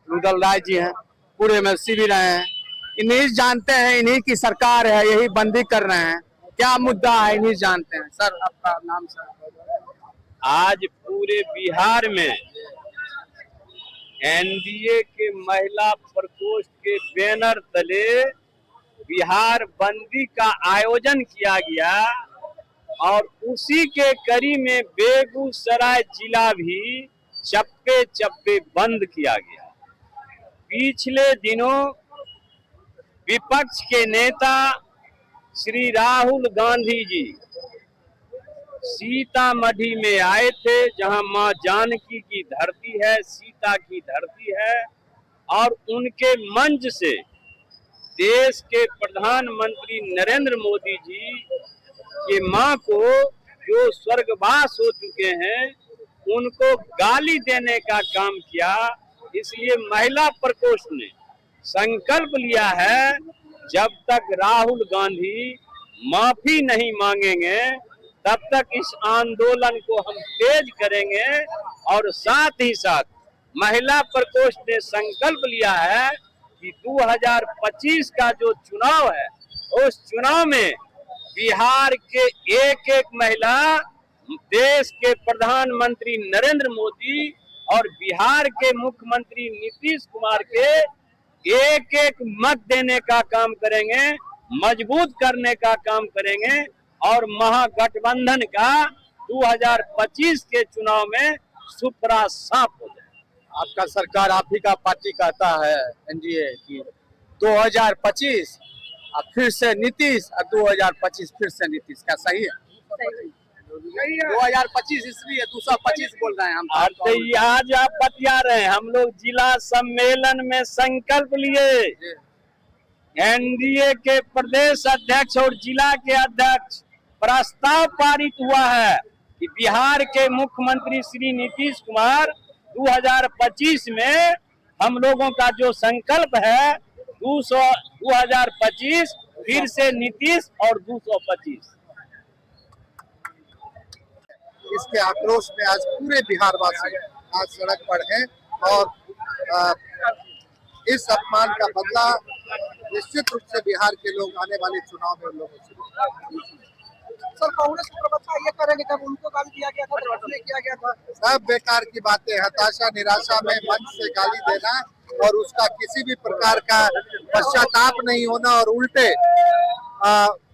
रुदल राय जी हैं, पूरे में भी रहे हैं। इन्हीं जानते हैं, इन्हीं की सरकार है, यही बंदी कर रहे हैं। क्या मुद्दा है इन्हीं जानते हैं। सर आपका नाम सर? आज पूरे बिहार में एनडीए के महिला प्रकोष्ठ के बैनर तले बिहार बंदी का आयोजन किया गया और उसी के कड़ी में बेगूसराय जिला भी चप्पे चप्पे बंद किया गया। पिछले दिनों विपक्ष के नेता श्री राहुल गांधी जी सीतामढ़ी में आए थे, जहां मां जानकी की धरती है, सीता की धरती है, और उनके मंच से देश के प्रधानमंत्री नरेंद्र मोदी जी की मां को जो स्वर्गवास हो चुके हैं उनको गाली देने का काम किया। इसलिए महिला प्रकोष्ठ ने संकल्प लिया है, जब तक राहुल गांधी माफी नहीं मांगेंगे तब तक इस आंदोलन को हम तेज करेंगे। और साथ ही साथ महिला प्रकोष्ठ ने संकल्प लिया है कि 2025 का जो चुनाव है उस चुनाव में बिहार के एक एक महिला देश के प्रधानमंत्री नरेंद्र मोदी और बिहार के मुख्यमंत्री नीतीश कुमार के एक एक मत देने का काम करेंगे, मजबूत करने का काम करेंगे और महागठबंधन का 2025 के चुनाव में सुपरा साफ हो जाए। आपका सरकार, आप ही का पार्टी कहता है एनडीए की 2025 फिर से नीतीश और 2025 फिर से नीतीश, क्या सही है? 2025 इसलिए 225 बोल रहे हैं हम। आज आप बतिया रहे हैं, हम लोग जिला सम्मेलन में संकल्प लिए, एनडीए के प्रदेश अध्यक्ष और जिला के अध्यक्ष प्रस्ताव पारित हुआ है कि बिहार के मुख्यमंत्री श्री नीतीश कुमार 2025 में हम लोगों का जो संकल्प है 2025 फिर से नीतीश और 225। इसके आक्रोश में आज पूरे बिहार वासी आज सड़क पर हैं और इस अपमान का बदला निश्चित रूप से बिहार के लोग आने वाले चुनाव में उन लोगों से। सर कांग्रेस के प्रवक्ता ये कह रहे हैं कि उनको गाली दिया गया था, किया गया था। सब बेकार की बातें, हताशा निराशा में मंच से गाली देना और उसका किसी भी प्रकार का पश्चाताप नहीं होना और उल्टे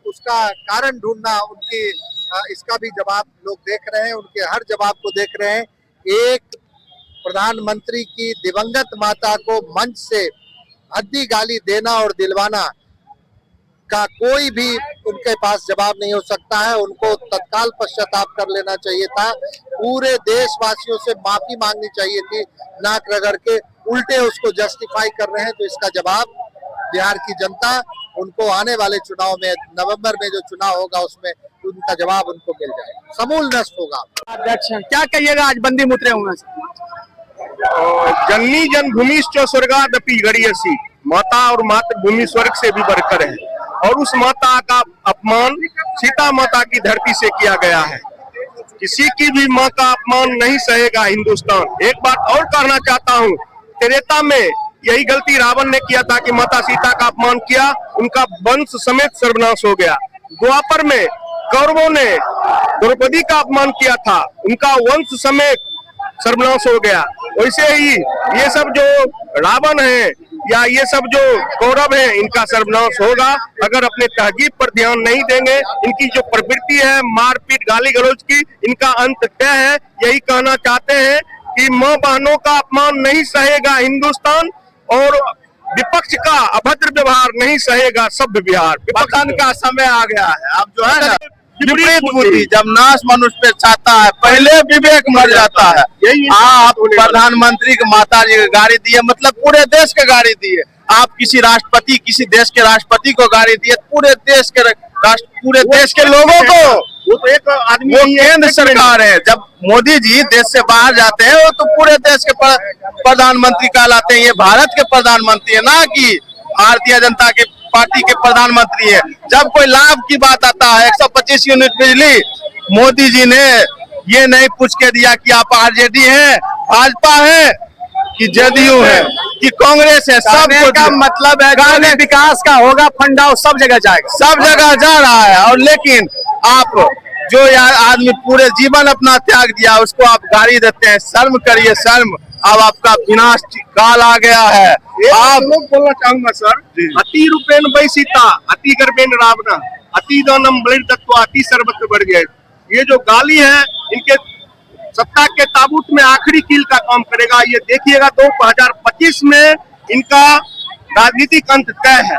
उसका कारण ढूंढना, उनकी इसका भी जवाब लोग देख रहे हैं, उनके हर जवाब को देख रहे हैं। एक प्रधानमंत्री की दिवंगत माता को मंच से भद्दी गाली देना और दिलवाना का कोई भी उनके पास जवाब नहीं हो सकता है। उनको तत्काल पश्चाताप कर लेना चाहिए था, पूरे देशवासियों से माफी मांगनी चाहिए थी, नाक रगड़ के उल्टे उसको जस्टिफाई कर रहे हैं। तो इसका जवाब बिहार की जनता उनको आने वाले चुनाव में, नवंबर में जो चुनाव होगा उसमें उनका जवाब उनको मिल जाएगा, समूल नष्ट होगा। अध्यक्ष क्या कहिएगा, आज बंदी मुद्रे हुए? जननी जन्मभूमि स्वर्गादपि गरीयसी, माता और मातृभूमि स्वर्ग से भी बढ़कर है और उस माता का अपमान सीता माता की धरती से किया गया है। किसी की भी माँ का अपमान नहीं सहेगा हिंदुस्तान। एक बात और कहना चाहता हूँ, त्रेता में यही गलती रावण ने किया था कि माता सीता का अपमान किया, उनका वंश समेत सर्वनाश हो गया। द्वापर में कौरवों ने द्रौपदी का अपमान किया था, उनका वंश समेत सर्वनाश हो गया। वैसे ही ये सब जो रावण है या ये सब जो कौरव है, इनका सर्वनाश होगा अगर अपने तहजीब पर ध्यान नहीं देंगे। इनकी जो प्रवृत्ति है मारपीट गाली गलौज की, इनका अंत तय है। यही कहना चाहते हैं कि मां बहनों का अपमान नहीं सहेगा हिंदुस्तान और विपक्ष का अभद्र व्यवहार नहीं सहेगा सभ्य बिहार। पतन का समय आ गया है। अब जो है ना विपरीत बुद्धि, जब नाश मनुष्य पे चाहता है पहले विवेक मर जाता है। आप प्रधानमंत्री के माता जी को गाड़ी दिए, मतलब पूरे देश के गाड़ी दिए। आप किसी राष्ट्रपति, किसी देश के राष्ट्रपति को गाड़ी दिए, पूरे देश के लोगों को। वो तो एक आदमी, वो केंद्र सरकार है। जब मोदी जी देश से बाहर जाते हैं वो तो पूरे देश के प्रधानमंत्री कहलाते हैं। ये भारत के प्रधानमंत्री है, ना कि भारतीय जनता के पार्टी के प्रधानमंत्री है। जब कोई लाभ की बात आता है, 125 यूनिट बिजली, मोदी जी ने ये नहीं पूछ के दिया कि आप आरजेडी है, भाजपा है कि जदयू है। कि कांग्रेस है, सब कहने का मतलब है जो विकास का होगा फंडा वो सब जगह जाएगा, सब जगह जा रहा है। और लेकिन आप जो यार आदमी पूरे जीवन अपना त्याग दिया उसको आप गाली देते हैं, शर्म करिए शर्म। अब आपका विनाश काल आ गया है। आप लोग बोलना चाहूंगा सर, अति रूपेण बैसीता अति गर्भेन रावण अति दानम बलिर्दत्व अति सर्वत्र बढ़ गए। ये जो गाली है इनके सत्ता के ताबूत में आखिरी कील का काम करेगा। ये देखिएगा 2025 में इनका राजनीतिक अंत तय है।